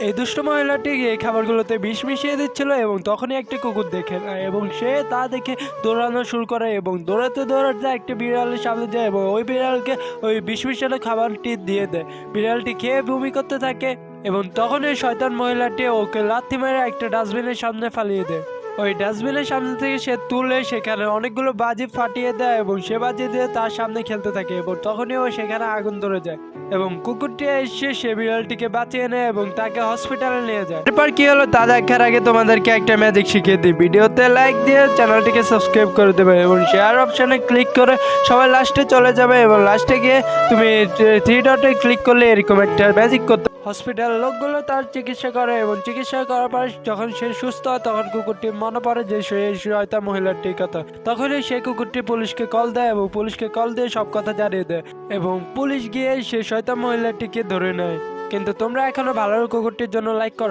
এই দুষ্ট মহিলাটি এই খাবারগুলোতে বিষ মিশিয়ে দিচ্ছিল এবং তখনই একটি কুকুর দেখে নেয় এবং সে তা দেখে দৌড়ানো শুরু করে এবং দৌড়াতে দৌড়াতে একটি বিড়ালের সামনে যায় এবং ওই বিড়ালকে ওই বিষ মিশানো খাবারটি দিয়ে দেয়। বিড়ালটি খেয়ে বমি করতে থাকে এবং তখন এই শয়তান মহিলাটি ওকে লাথি মেরে একটা ডাস্টবিনের সামনে ফালিয়ে দেয়। ওই ডাস্টবিনের সামনে থেকে সে তুলে সেখানে অনেকগুলো বাজি ফাটিয়ে দেয় এবং সে বাজি দিয়ে তার সামনে খেলতে থাকে এবং তখনই ও সেখানে আগুন ধরে যায় এবং কুকুরটি এসে সে বিড়ালটিকে বাঁচিয়ে নেয় এবং তাকে হসপিটালে নিয়ে যায়। এরপর কি হলো তা দেখার আগে তোমাদেরকে একটা ম্যাজিক শিখিয়ে দিই। ভিডিওতে লাইক দিয়ে চ্যানেলটিকে সাবস্ক্রাইব করে দেবে এবং শেয়ার অপশনে ক্লিক করে সবাই লাস্টে চলে যাবে এবং লাস্টে গিয়ে তুমি থ্রি ডটে ক্লিক করলে এরকম একটা ম্যাজিক করতে হসপিটাল লোকগুলো তার চিকিৎসা করে এবং চিকিৎসা করার পর যখন সে সুস্থ হয় তখন কুকুরটি মনে পড়ে যে সে শয়তান মহিলাটির কথা। তখনই সেই কুকুরটি পুলিশকে কল দেয় এবং পুলিশকে কল দিয়ে সব কথা জানিয়ে দেয় এবং পুলিশ গিয়ে সে শয়তান মহিলাটিকে ধরে নেয়। কিন্তু তোমরা এখনো ভালো কুকুরটির জন্য লাইক করো।